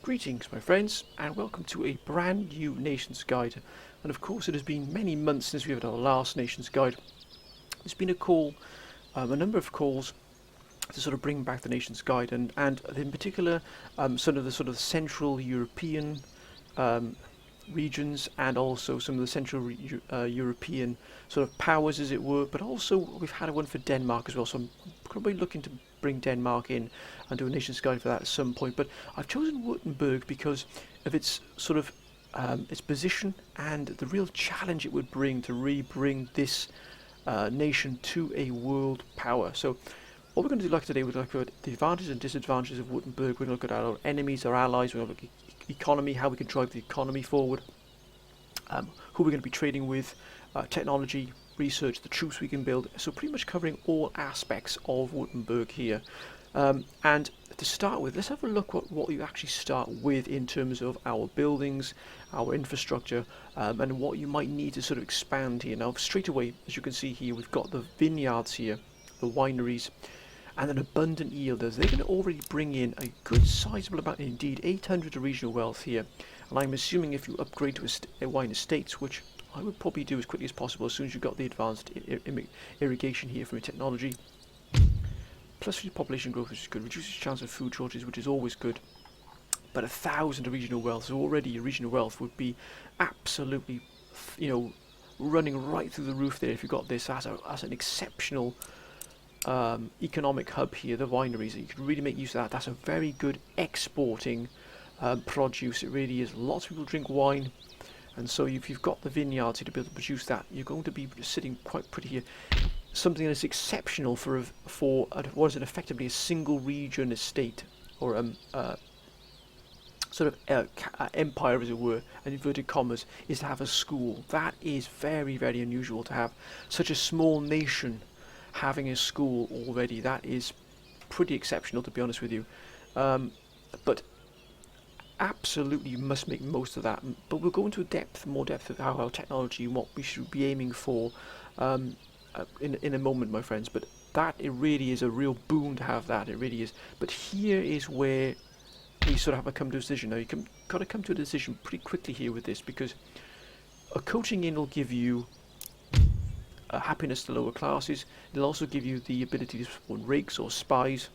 Greetings my friends and welcome to a brand new Nations Guide, and of course it has been many months since we had our last Nations Guide. There's been a number of calls to sort of bring back the Nations Guide, and in particular some of the sort of Central European regions, and also some of the Central European sort of powers, as it were. But also we've had one for Denmark as well, so I'm probably looking to bring Denmark in and do a Nations Guide for that at some point. But I've chosen Wurttemberg because of its sort of its position and the real challenge it would bring to re-bring this nation to a world power. So what we're going to do like today, we're going to look at the advantages and disadvantages of Wurttemberg. We're going to look at our enemies, our allies, we're going to look at economy, how we can drive the economy forward, who we're going to be trading with, technology, research, the troops we can build. So pretty much covering all aspects of Wurttemberg here. And to start with, let's have a look at what you actually start with in terms of our buildings, our infrastructure, and what you might need to sort of expand here. Now straight away, as you can see here, we've got the vineyards here, the wineries, and an abundant yielders. They're going to already bring in a good sizable amount, indeed 800 regional wealth here. And I'm assuming if you upgrade to a wine estates, which I would probably do as quickly as possible as soon as you've got the advanced irrigation here from your technology, plus your population growth, which is good, reduces chance of food shortages, which is always good. But 1,000 regional wealth, so already your regional wealth would be absolutely, running right through the roof there if you got this as an exceptional economic hub here, the wineries. You could really make use of that. That's a very good exporting produce. It really is. Lots of people drink wine, and so if you've got the vineyards here to be able to produce that, you're going to be sitting quite pretty here. Something that's exceptional for what is it, effectively a single region estate, or empire, as it were, and inverted commas, is to have a school. That is very, very unusual to have such a small nation having a school already. That is pretty exceptional, to be honest with you. But absolutely you must make most of that. But we'll go into more depth of how our technology and what we should be aiming for in a moment, my friends. But that, it really is a real boon to have that. It really is. But here is where we sort of have to come to a decision. Now got to come to a decision pretty quickly here with this, because a coaching in will give you happiness to lower classes. It'll also give you the ability to spawn rakes or spies.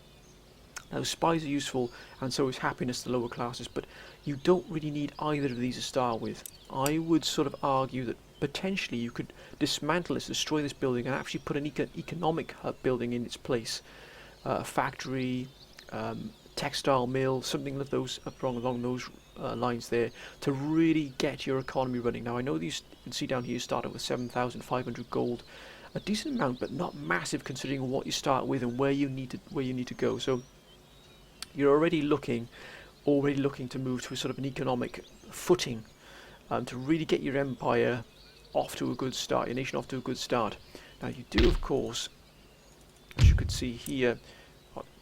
Now spies are useful, and so is happiness to lower classes, but you don't really need either of these to start with. I would sort of argue that potentially you could dismantle this, destroy this building, and actually put an economic hub building in its place. Factory, textile mill, something of those along those lines there, to really get your economy running. Now I know these, you can see down here, you started with 7,500 gold, a decent amount, but not massive considering what you start with and where you need to go. So you're already looking to move to a sort of an economic footing, to really get your empire off to a good start, your nation off to a good start. Now you do, of course, as you can see here,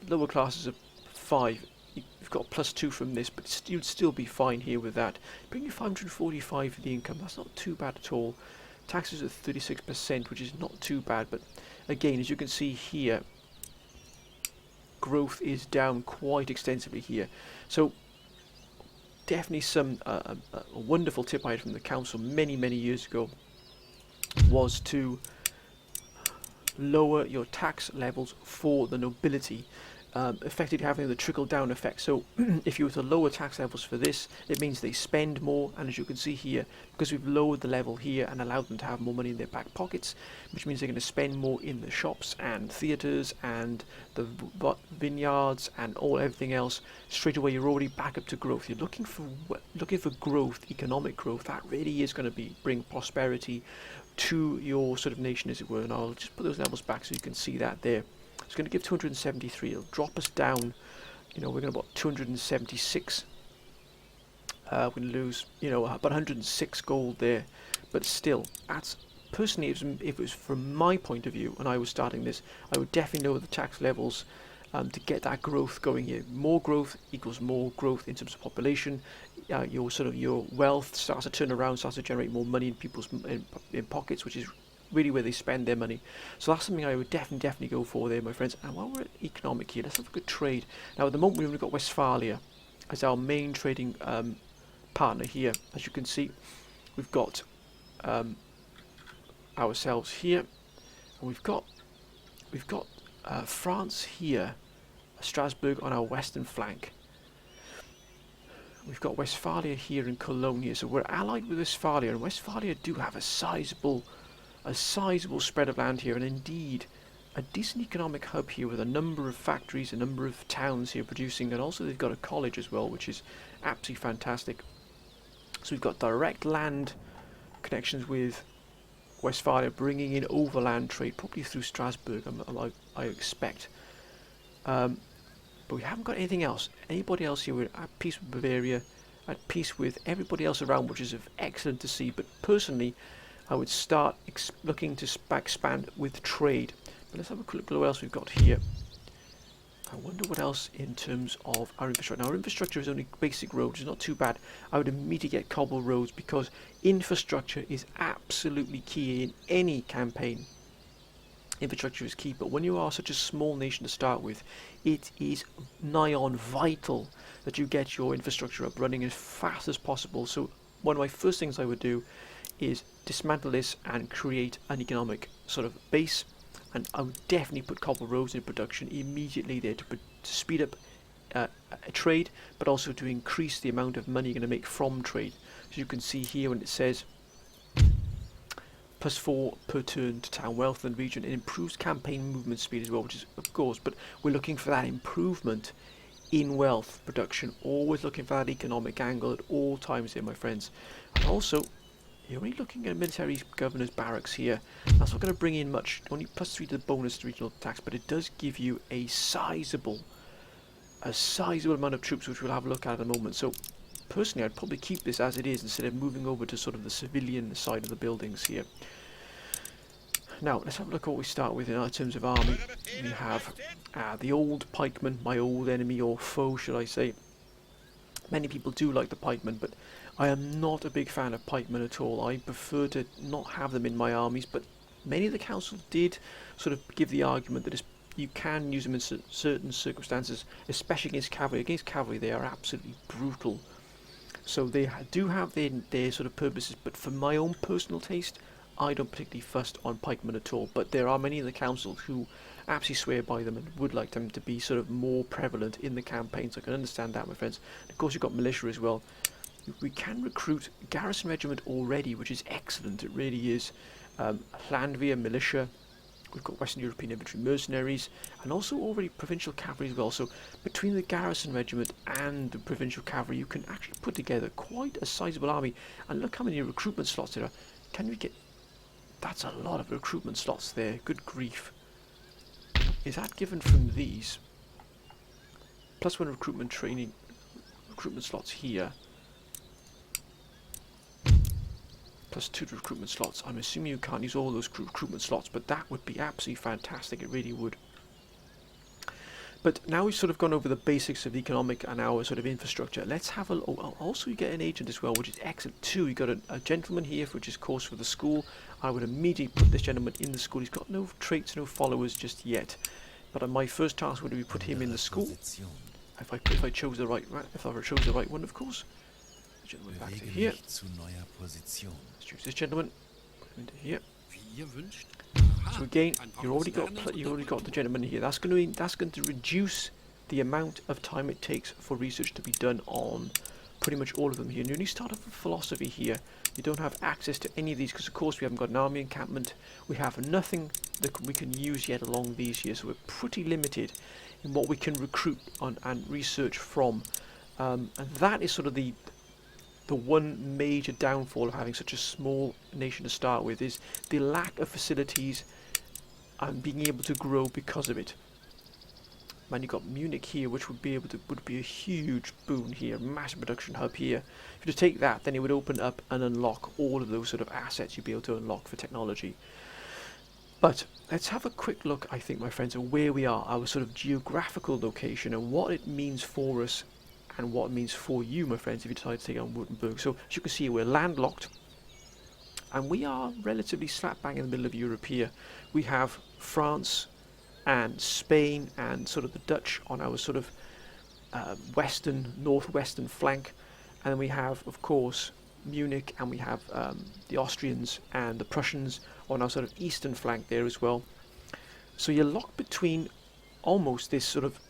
lower classes of 5. You've got +2 from this, but you'd still be fine here with that. Bring you 545 for the income. That's not too bad at all. Taxes at 36%, which is not too bad. But again, as you can see here, growth is down quite extensively here. So definitely some a wonderful tip I had from the council many years ago was to lower your tax levels for the nobility, effectively having the trickle-down effect. So if you were to lower tax levels for this, it means they spend more, and as you can see here, because we've lowered the level here and allowed them to have more money in their back pockets, which means they're going to spend more in the shops and theatres and the vineyards and everything else. Straight away you're already back up to growth. You're looking for growth, economic growth. That really is going to bring prosperity to your sort of nation, as it were. And I'll just put those levels back so you can see that there. It's going to give 273. It'll drop us down. We're going to about 276. We're going to lose, about 106 gold there. But still, that's personally, if it was from my point of view, when I was starting this, I would definitely lower the tax levels to get that growth going here. More growth equals more growth in terms of population. Your wealth starts to turn around, starts to generate more money in people's in pockets, which is really where they spend their money. So that's something I would definitely go for there, my friends. And while we're at economic here, let's have a good trade. Now at the moment we've only got Westphalia, as our main trading partner here. As you can see, we've got ourselves here, and we've got France here, Strasbourg on our western flank. We've got Westphalia here and Cologne here, so we're allied with Westphalia, and Westphalia do have a sizable spread of land here, and indeed a decent economic hub here with a number of factories, a number of towns here producing, and also they've got a college as well, which is absolutely fantastic. So we've got direct land connections with Westphalia, bringing in overland trade, probably through Strasbourg, I expect. But we haven't got anything else. Anybody else here? We're at peace with Bavaria, at peace with everybody else around, which is excellent to see. But personally, I would start looking to expand with trade. But let's have a quick look at what else we've got here. I wonder what else in terms of our infrastructure. Now, our infrastructure is only basic roads, it's not too bad. I would immediately get cobble roads because infrastructure is absolutely key in any campaign. Infrastructure is key, but when you are such a small nation to start with, it is nigh on vital that you get your infrastructure up running as fast as possible. So one of my first things I would do is dismantle this and create an economic sort of base, and I would definitely put cobble roads in production immediately there to speed up a trade, but also to increase the amount of money you're going to make from trade. So you can see here when it says +4 per turn to town wealth and region, it improves campaign movement speed as well, which is of course, but we're looking for that improvement in wealth production, always looking for that economic angle at all times here, my friends. And also, you're only looking at military governor's barracks here. That's not going to bring in much, only +3 to the bonus to regional tax, but it does give you a sizable amount of troops, which we'll have a look at in a moment. So personally, I'd probably keep this as it is instead of moving over to sort of the civilian side of the buildings here. Now, let's have a look at what we start with in terms of army. We have the old pikemen, my old enemy or foe, should I say. Many people do like the pikemen, but I am not a big fan of pikemen at all. I prefer to not have them in my armies, but many of the council did sort of give the argument that you can use them in certain circumstances, especially against cavalry. Against cavalry, they are absolutely brutal. So they do have their sort of purposes, but for my own personal taste, I don't particularly fussed on pikemen at all. But there are many in the council who absolutely swear by them and would like them to be sort of more prevalent in the campaigns. I can understand that, my friends. And of course, you've got militia as well. We can recruit garrison regiment already, which is excellent. It really is. Landwehr militia. We've got Western European infantry mercenaries, and also already provincial cavalry as well. So between the garrison regiment and the provincial cavalry, you can actually put together quite a sizable army. And look how many recruitment slots there are. Can we get... That's a lot of recruitment slots there. Good grief. Is that given from these? +1 recruitment slots here. +2 recruitment slots. I'm assuming you can't use all those recruitment slots, but that would be absolutely fantastic. It really would. But now we've sort of gone over the basics of the economic and our sort of infrastructure. Let's have a... also you get an agent as well, which is excellent too. You've got a gentleman here, which is of course for the school. I would immediately put this gentleman in the school. He's got no traits, no followers just yet. But my first task would be put him in the school. If I chose the right one, of course. The gentleman back to here. Let's choose this gentleman. Put him into here. So again, you already got the gentleman here. That's going to reduce the amount of time it takes for research to be done on pretty much all of them here. And you only start off with philosophy here. You don't have access to any of these because of course we haven't got an army encampment. We have nothing that we can use yet along these here, so we're pretty limited in what we can recruit on and research from. And that is sort of the one major downfall of having such a small nation to start with, is the lack of facilities and being able to grow because of it. Man, you've got Munich here, which would be a huge boon here, massive production hub here. If you just take that, then it would open up and unlock all of those sort of assets you'd be able to unlock for technology. But let's have a quick look, I think, my friends, at where we are, our sort of geographical location, and what it means for us and what it means for you, my friends, if you decide to take on Wurttemberg. So as you can see, we're landlocked, and we are relatively slap bang in the middle of Europe here. We have France and Spain and sort of the Dutch on our sort of northwestern flank, and then we have, of course, Munich, and we have the Austrians and the Prussians on our sort of eastern flank there as well. So you're locked between almost this sort of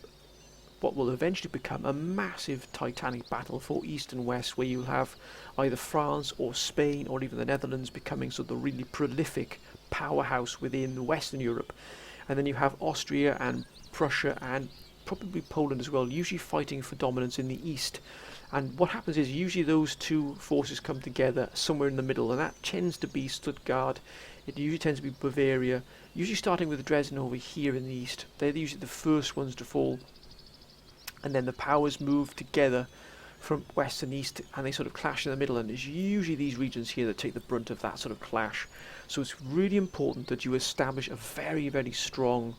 what will eventually become a massive titanic battle for east and west, where you'll have either France or Spain or even the Netherlands becoming sort of the really prolific powerhouse within Western Europe, and then you have Austria and Prussia and probably Poland as well, usually fighting for dominance in the east. And what happens is usually those two forces come together somewhere in the middle, and that tends to be Stuttgart. It usually tends to be Bavaria, usually starting with Dresden over here in the east. They're usually the first ones to fall, and then the powers move together from west and east, and they sort of clash in the middle, and it's usually these regions here that take the brunt of that sort of clash. So it's really important that you establish a very, very strong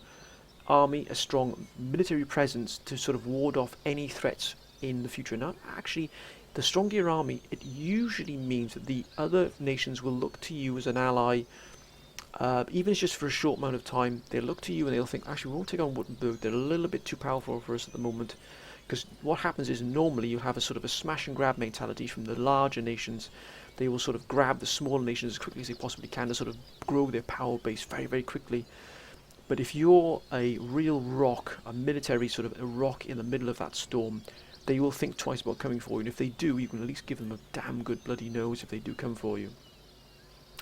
army, a strong military presence to sort of ward off any threats in the future. Now, actually, the stronger your army, it usually means that the other nations will look to you as an ally, even if it's just for a short amount of time. They'll look to you and they'll think, actually, we won't take on Württemberg, they're a little bit too powerful for us at the moment. Because what happens is normally you have a sort of a smash and grab mentality from the larger nations. They will sort of grab the smaller nations as quickly as they possibly can to sort of grow their power base very, very quickly. But if you're a real rock, a military sort of a rock in the middle of that storm, they will think twice about coming for you, and if they do, you can at least give them a damn good bloody nose if they do come for you.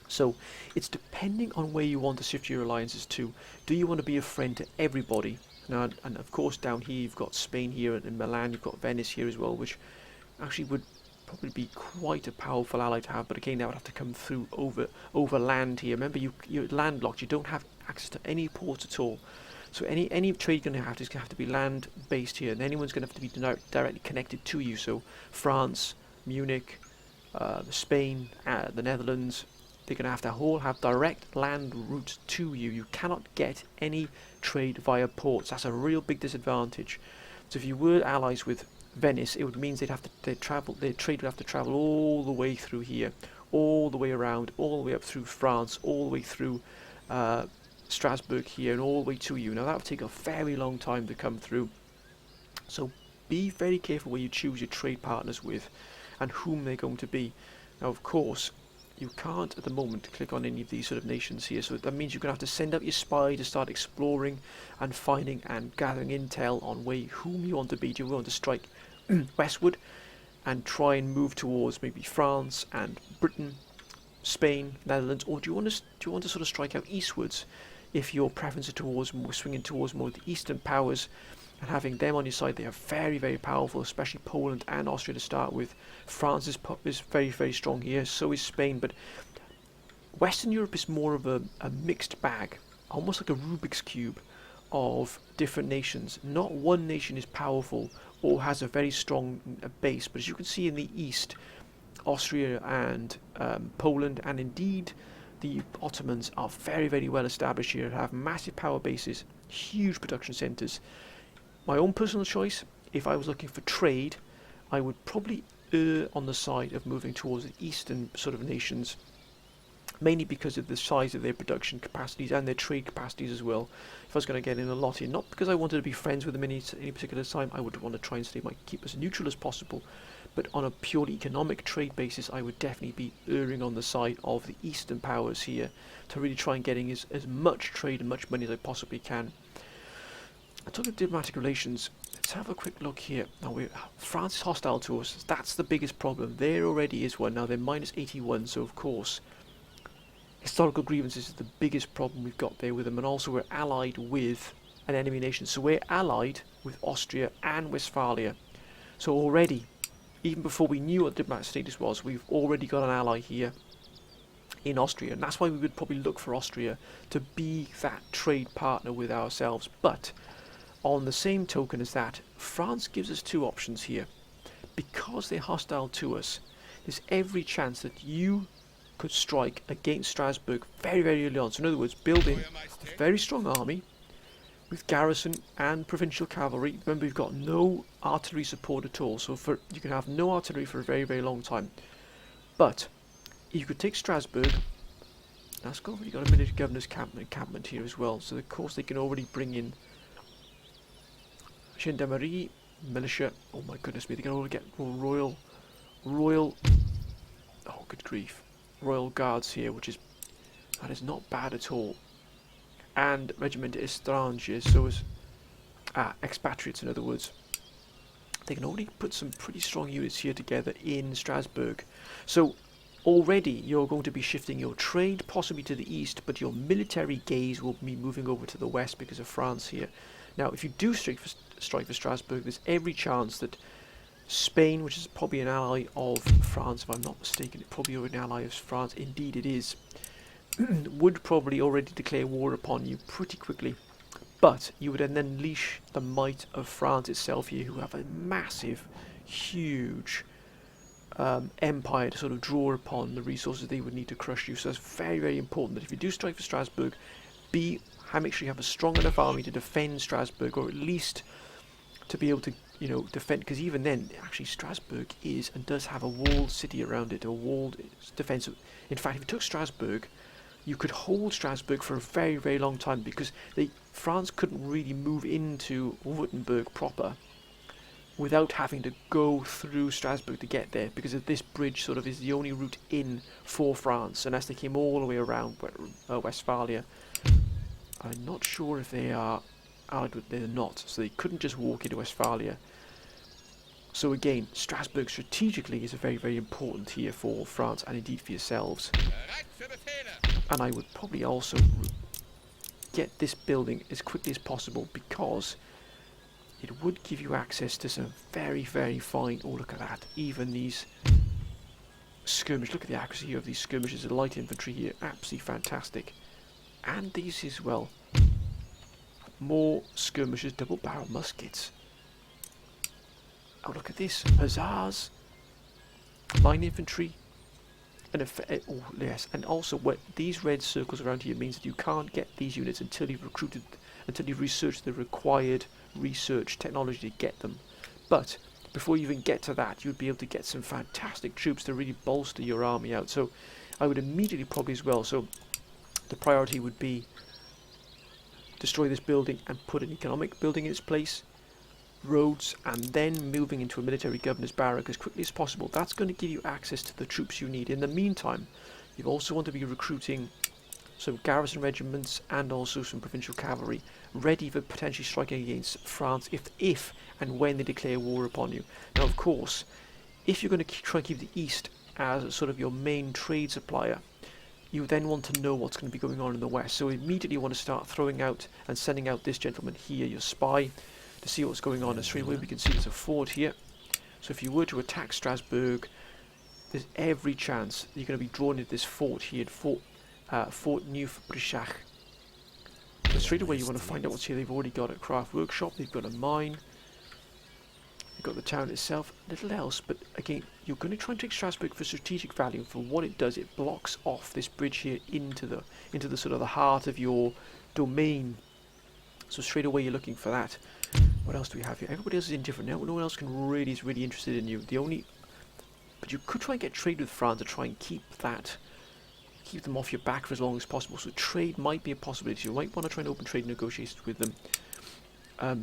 So it's depending on where you want to shift your alliances to. Do you want to be a friend to everybody? Now, and of course down here you've got Spain here, and in Milan you've got Venice here as well, which actually would probably be quite a powerful ally to have, but again that would have to come through over land here. Remember, you're landlocked, you don't have access to any ports at all. So any trade you're going to have to be land based here, and anyone's going to have to be directly connected to you. So France, Munich, Spain, the Netherlands, they're going to all have direct land routes to you. You cannot get any trade via ports. That's a real big disadvantage. So if you were allies with Venice, it would mean their trade would have to travel all the way through here, all the way around, all the way up through France, all the way through Strasbourg here, and all the way to you. Now that would take a very long time to come through. So be very careful where you choose your trade partners with and whom they're going to be. Now of course you can't at the moment click on any of these sort of nations here, so that means you're going to have to send out your spy to start exploring and finding and gathering intel on whom you want to be. Do you want to strike westward and try and move towards maybe France and Britain, Spain, Netherlands, or do you want to sort of strike out eastwards if your preference is towards swinging towards more of the eastern powers and having them on your side? They are very, very powerful, especially Poland and Austria to start with. France is very, very strong here, so is Spain, but Western Europe is more of a mixed bag, almost like a Rubik's Cube of different nations. Not one nation is powerful or has a very strong base, but as you can see in the east, Austria and Poland, and indeed the Ottomans are very, very well established here, have massive power bases, huge production centres. My own personal choice, if I was looking for trade, I would probably err on the side of moving towards the eastern sort of nations, mainly because of the size of their production capacities and their trade capacities as well. If I was going to get in a lot here, not because I wanted to be friends with them any particular time, I would want to try and keep as neutral as possible, but on a purely economic trade basis, I would definitely be erring on the side of the eastern powers here to really try and getting as much trade and much money as I possibly can. Talking of diplomatic relations, let's have a quick look here. Now, France is hostile to us. That's the biggest problem. There already is one. Now they're minus 81, so of course historical grievances is the biggest problem we've got there with them, and also we're allied with an enemy nation. So we're allied with Austria and Westphalia. So already, even before we knew what the diplomatic status was, we've already got an ally here in Austria, and that's why we would probably look for Austria to be that trade partner with ourselves. But on the same token as that, France gives us two options here. Because they're hostile to us, there's every chance that you could strike against Strasbourg very, very early on. So in other words, building a very strong army with garrison and provincial cavalry. Remember, we've got no artillery support at all, so you can have no artillery for a very, very long time. But you could take Strasbourg. That's already got a military governor's encampment here as well, so of course they can already bring in gendarmerie militia. Oh my goodness me, they're going to get royal, oh good grief, royal guards here, that is not bad at all. And regiment étrangers, so as expatriates in other words. They can already put some pretty strong units here together in Strasbourg. So already you're going to be shifting your trade possibly to the east, but your military gaze will be moving over to the west because of France here. Now, if you do strike for Strasbourg, there's every chance that Spain, which is probably an ally of France, if I'm not mistaken, it's probably an ally of France, indeed it is, would probably already declare war upon you pretty quickly. But you would then unleash the might of France itself here, who have a massive, huge empire to sort of draw upon the resources they would need to crush you. So it's very, very important that if you do strike for Strasbourg, make sure you have a strong enough army to defend Strasbourg, or at least to be able to, defend. Because even then, actually, Strasbourg is and does have a walled city around it, a walled defense. In fact, if you took Strasbourg, you could hold Strasbourg for a very, very long time, because France couldn't really move into Wurttemberg proper without having to go through Strasbourg to get there, because of this bridge sort of is the only route in for France, unless they came all the way around Westphalia. I'm not sure if they are allied with, they're not, so they couldn't just walk into Westphalia. So again, Strasbourg strategically is a very, very important here for France, and indeed for yourselves. And I would probably also get this building as quickly as possible, because it would give you access to some very, very fine, oh look at that, even these skirmish, look at the accuracy of these skirmishes, the light infantry here, absolutely fantastic. And these as well, more skirmishes, double barrel muskets. Oh look at this, hussars, line infantry, and oh yes, and also these red circles around here means that you can't get these units until you've researched the required research technology to get them. But before you even get to that, you'd be able to get some fantastic troops to really bolster your army out. So I would immediately probably as well, so the priority would be destroy this building and put an economic building in its place, roads, and then moving into a military governor's barrack as quickly as possible. That's going to give you access to the troops you need. In the meantime, you also want to be recruiting some garrison regiments and also some provincial cavalry ready for potentially striking against France if and when they declare war upon you. Now of course, if you're going to try and keep the east as sort of your main trade supplier, you then want to know what's going to be going on in the west. So immediately you want to start throwing out and sending out this gentleman here, your spy, to see what's going on. And straight away we can see there's a fort here. So if you were to attack Strasbourg, there's every chance that you're going to be drawn into this fort here, Fort Neuf-Brisach. So straight away you want to find out what's here. They've already got a craft workshop, they've got a mine, they've got the town itself, little else. But again, you're going to try and take Strasbourg for strategic value. For what it does, it blocks off this bridge here into the sort of the heart of your domain. So straight away you're looking for that. What else do we have here? Everybody else is indifferent now. No one else is really interested in you. But you could try and get trade with France to try and keep them off your back for as long as possible. So trade might be a possibility. You might want to try and open trade negotiations with them.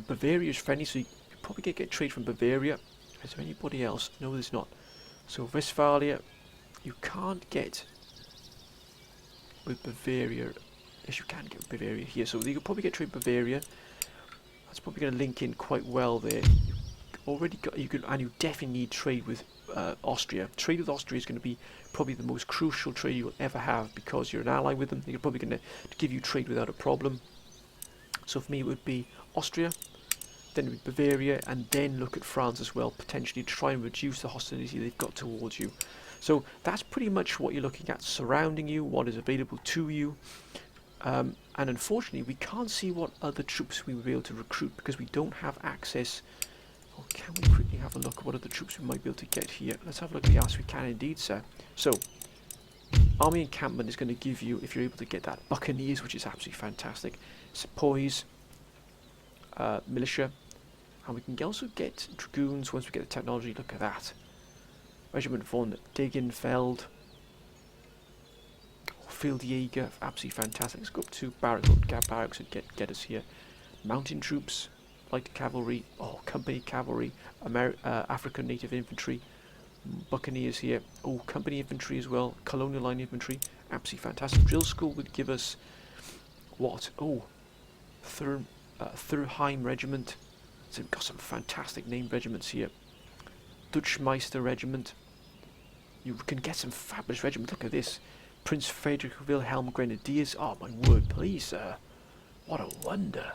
Bavaria is friendly, so you probably get trade from Bavaria. Is there anybody else? No, there's not. So Westphalia, you can't get with Bavaria. Yes, you can get with Bavaria here. So you could probably get trade with Bavaria. That's probably going to link in quite well there. And you definitely need trade with Austria. Trade with Austria is going to be probably the most crucial trade you'll ever have, because you're an ally with them. They're probably going to give you trade without a problem. So for me it would be Austria, then it would be Bavaria, and then look at France as well, potentially to try and reduce the hostility they've got towards you. So that's pretty much what you're looking at surrounding you, what is available to you. And unfortunately we can't see what other troops we will be able to recruit, because we don't have access. Or can we quickly have a look at what other troops we might be able to get here? Let's have a look. Yes, we can indeed, sir. So, army encampment is going to give you, if you're able to get that, buccaneers, which is absolutely fantastic. Sepoys, militia, and we can also get dragoons once we get the technology. Look at that. Regiment von Degenfeld, Feldjäger, absolutely fantastic. Let's go up to barracks and get us here. Mountain troops, light cavalry, oh, company cavalry, African native infantry, buccaneers here, oh, company infantry as well, colonial line infantry, absolutely fantastic. Drill school would give us what? Oh, Thurheim regiment. So we've got some fantastic named regiments here. Dutchmeister regiment. You can get some fabulous regiments. Look at this. Prince Frederick Wilhelm Grenadiers. Oh my word, please, sir. What a wonder.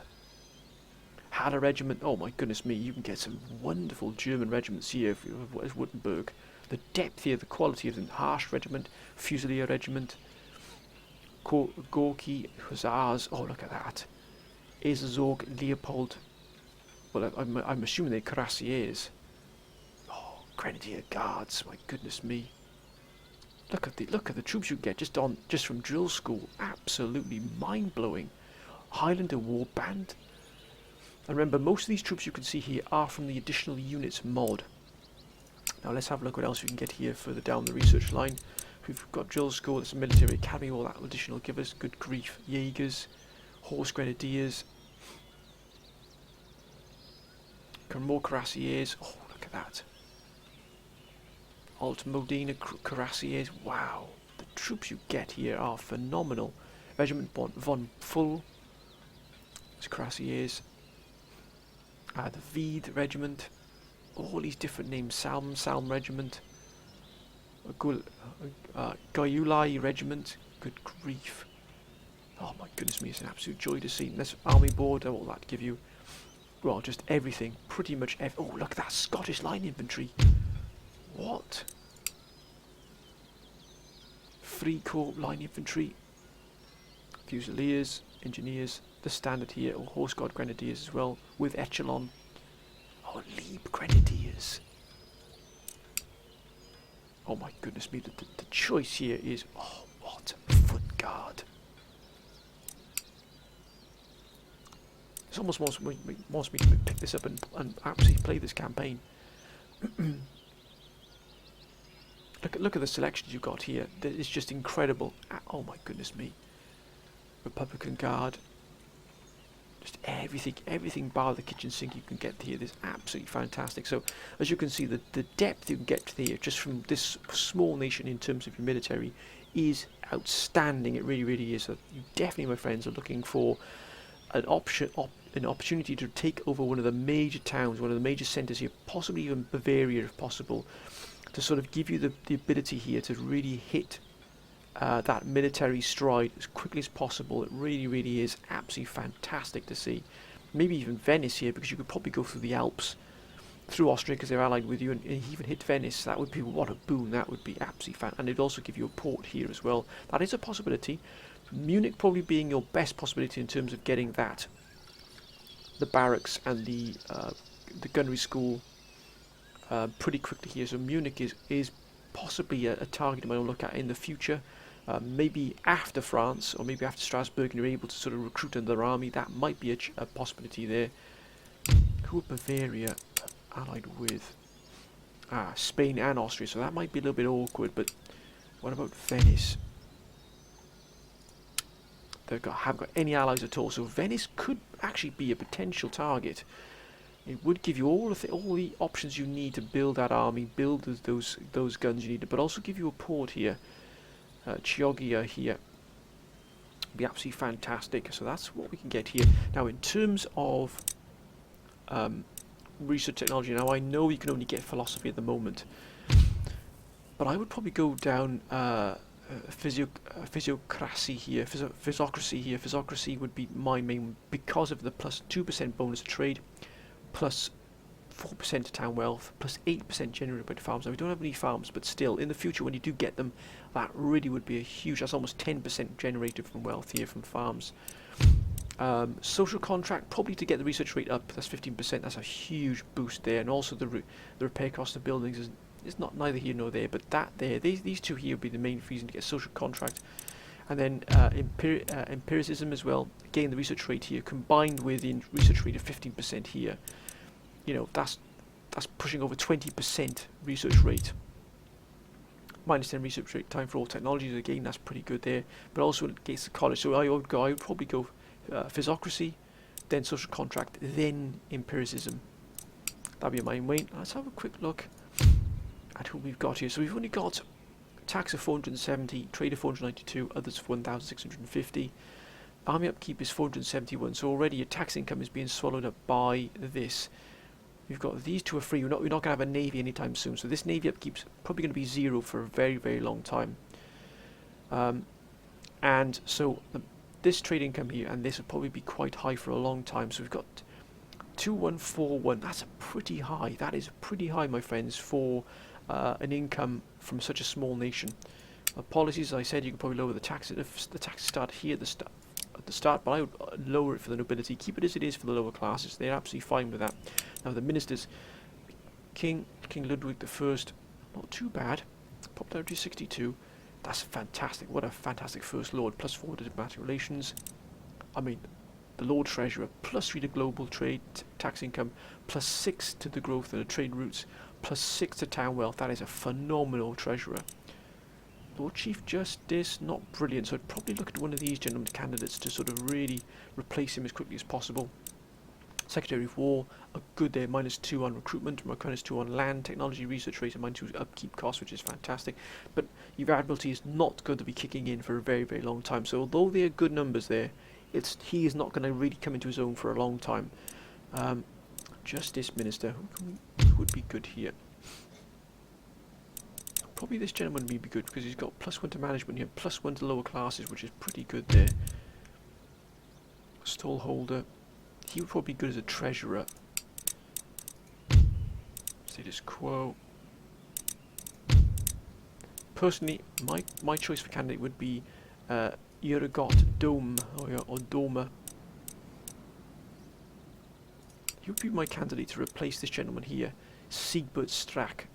Halle regiment. Oh my goodness me. You can get some wonderful German regiments here as Wurttemberg. The depth here, the quality of them. Harsh regiment. Fusilier regiment. Gorky Hussars. Oh, look at that. Eselzorg Leopold. Well, I'm assuming they're cuirassiers. Oh, Grenadier Guards. My goodness me. Look at the troops you get just from drill school. Absolutely mind blowing. Highlander War Band. And remember, most of these troops you can see here are from the additional units mod. Now let's have a look what else we can get here further down the research line. We've got drill school. There's a military academy. All that additional give us. Good grief. Jaegers, horse grenadiers. More cuirassiers. Oh, look at that. Alt Modena cuirassiers. Wow. The troops you get here are phenomenal. Regiment von Full. It's cuirassiers. The Veed regiment. All these different names. Salm regiment. Gaiulai regiment. Good grief. Oh my goodness me, it's an absolute joy to see. This army board, what will that give you? Well, just everything, pretty much oh, look at that Scottish line infantry. What? Free Corps line infantry. Fusiliers, engineers, the standard here, or Horse Guard Grenadiers as well, with echelon. Oh, Lieb Grenadiers. Oh my goodness me, the choice here is, oh, what? Foot Guard. It almost wants me to pick this up and actually play this campaign. Look at the selections you've got here. It's just incredible. Oh my goodness me. Republican Guard. Just everything bar the kitchen sink you can get here. This is absolutely fantastic. So as you can see, the depth you can get to here just from this small nation in terms of your military is outstanding. It really, really is. So you definitely, my friends, are looking for an opportunity to take over one of the major towns, one of the major centres here, possibly even Bavaria if possible, to sort of give you the ability here to really hit that military stride as quickly as possible. It really, really is absolutely fantastic to see. Maybe even Venice here, because you could probably go through the Alps, through Austria because they're allied with you, and even hit Venice. That would be, what a boon, that would be absolutely fantastic. And it'd also give you a port here as well. That is a possibility. Munich probably being your best possibility in terms of getting that. The barracks and the gunnery school pretty quickly here. So Munich is possibly a target I might look at in the future. Maybe after France or maybe after Strasbourg, and you're able to sort of recruit another army. That might be a possibility there. Who are Bavaria allied with? Spain and Austria. So that might be a little bit awkward. But what about Venice? They haven't got any allies at all, so Venice could actually be a potential target. It would give you all the options you need to build that army, build those guns you need, but also give you a port here. Chioggia here. Be absolutely fantastic. So that's what we can get here. Now, in terms of research technology, now I know you can only get philosophy at the moment, but I would probably go down physiocracy here. Physocracy would be my main, because of the plus 2% bonus to trade, plus 4% to town wealth, plus 8% generated by the farms. Now we don't have any farms, but still, in the future when you do get them, that really would be a huge, that's almost 10% generated from wealth here from farms. Social contract, probably to get the research rate up, that's 15%, that's a huge boost there, and also the repair cost of buildings is not neither here nor there, but that there, these two here would be the main reason to get social contract. And then empiricism as well, again the research rate here, combined with the research rate of 15% here, you know, that's pushing over 20% research rate. Minus 10 research rate time for all technologies, again that's pretty good there, but also against the college. So I would probably go physocracy, then social contract, then empiricism. That'd be my main. Let's have a quick look at who we've got here. So we've only got tax of 470, trade of 492, others of 1,650. Army upkeep is 471, so already your tax income is being swallowed up by this. We've got these two are free. We're not going to have a navy anytime soon, so this navy upkeep's probably going to be 0 for a very, very long time. And so this trade income here and this will probably be quite high for a long time. So we've got 2141. That's a pretty high. That is pretty high, my friends, for an income from such a small nation. Policies, as I said, you can probably lower the tax. If the tax start here at the start, but I would lower it for the nobility. Keep it as it is for the lower classes. They're absolutely fine with that. Now the ministers, King Ludwig I, not too bad. Popped out to 62. That's fantastic. What a fantastic first lord. +4 to diplomatic relations. I mean, the Lord Treasurer, +3 to global trade tax income, +6 to the growth of the trade routes, +6 to town wealth. That is a phenomenal treasurer. Lord Chief Justice, not brilliant, so I'd probably look at one of these gentlemen's candidates to sort of really replace him as quickly as possible. Secretary of War, a good there, -2 on recruitment, -2 on land, technology research rate, and -2 upkeep costs, which is fantastic. But your admiralty is not going to be kicking in for a very, very long time. So although they are good numbers there, he is not going to really come into his own for a long time. Justice Minister, who would be good here? Probably this gentleman would be good because he's got +1 to management here, +1 to lower classes, which is pretty good there. Stallholder, he would probably be good as a treasurer. Status quo. Personally, my choice for candidate would be Jurgot Dome or Doma. He would be my candidate to replace this gentleman here, Siegbert Strack.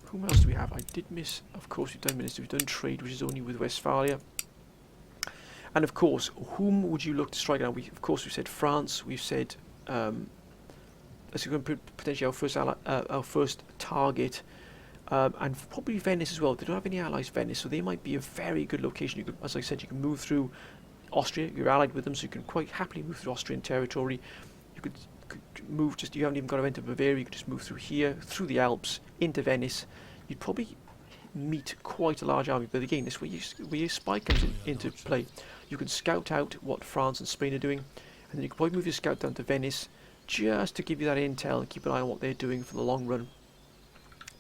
Whom else do we have? I did miss, of course, we've done minister, we've done trade, which is only with Westphalia. And of course, whom would you look to strike down? Of course, we've said France, we've said, let's go potentially our first target, and probably Venice as well. They don't have any allies, Venice, so they might be a very good location. You could, as I said, you can move through Austria, you're allied with them, so you can quite happily move through Austrian territory. You could move just, you haven't even got to enter Bavaria, you could just move through here, through the Alps, into Venice. You'd probably meet quite a large army, but again, this is where your spy comes into play. You can scout out what France and Spain are doing, and then you can probably move your scout down to Venice, just to give you that intel and keep an eye on what they're doing for the long run.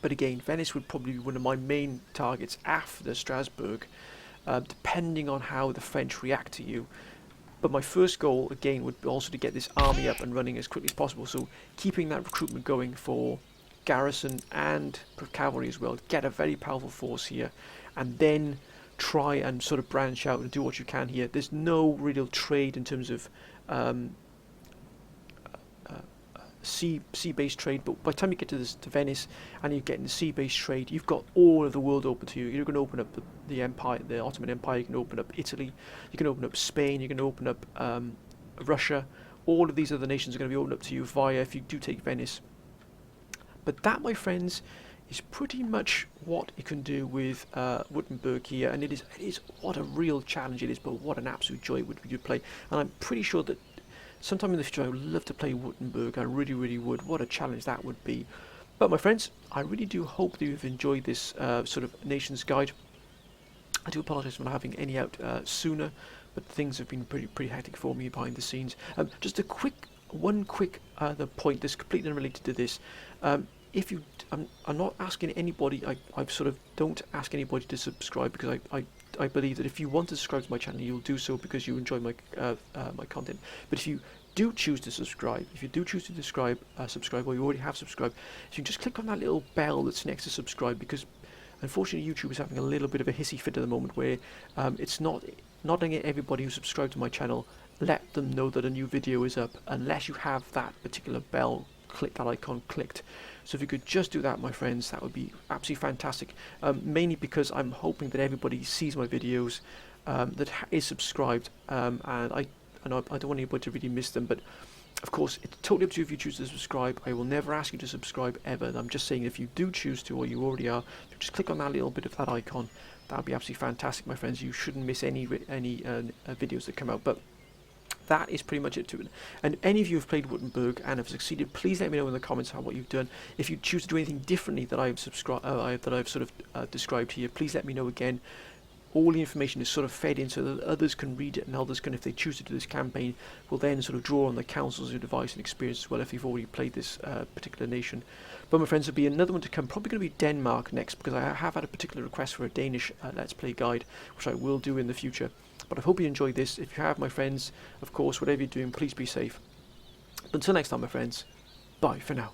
But again, Venice would probably be one of my main targets after Strasbourg, depending on how the French react to you. But my first goal, again, would be also to get this army up and running as quickly as possible. So keeping that recruitment going for garrison and cavalry as well. Get a very powerful force here. And then try and sort of branch out and do what you can here. There's no real trade in terms of sea-based trade, but by the time you get to Venice and you get in the sea-based trade, you've got all of the world open to you. You're going to open up the empire, the Ottoman Empire. You can open up Italy. You can open up Spain. You can open up Russia. All of these other nations are going to be opened up to you via if you do take Venice. But that, my friends, is pretty much what you can do with Wurttemberg here, and it is what a real challenge it is, but what an absolute joy it would be to play. And I'm pretty sure that sometime in the future I would love to play Wurttemberg. I really, really would. What a challenge that would be. But my friends, I really do hope that you've enjoyed this sort of nation's guide. I do apologise for not having any out sooner, but things have been pretty hectic for me behind the scenes. Just one quick other point that's completely unrelated to this. If you, I'm not asking anybody. I sort of don't ask anybody to subscribe because I believe that if you want to subscribe to my channel, you'll do so because you enjoy my my content. But if you do choose to subscribe, subscribe, or you already have subscribed, so you can just click on that little bell that's next to subscribe, because unfortunately YouTube is having a little bit of a hissy fit at the moment where it's not letting everybody who subscribed to my channel let them know that a new video is up unless you have that particular bell click, that icon clicked. So if you could just do that, my friends, that would be absolutely fantastic. Mainly because I'm hoping that everybody sees my videos that is subscribed, and I don't want anybody to really miss them, but Of course, it's totally up to you if you choose to subscribe. I will never ask you to subscribe ever. I'm just saying if you do choose to, or you already are, just click on that little bit of that icon. That would be absolutely fantastic, my friends. You shouldn't miss any videos that come out. But that is pretty much it to it. And any of you who have played Wurttemberg and have succeeded, please let me know in the comments what you've done. If you choose to do anything differently that I've sort of described here, please let me know again. All the information is sort of fed in so that others can read it, and others can, if they choose to do this campaign, will then sort of draw on the council's advice and experience as well if you've already played this particular nation. But my friends, there'll be another one to come, probably going to be Denmark next, because I have had a particular request for a Danish Let's Play guide, which I will do in the future. But I hope you enjoyed this. If you have, my friends, of course, whatever you're doing, please be safe. But until next time, my friends, bye for now.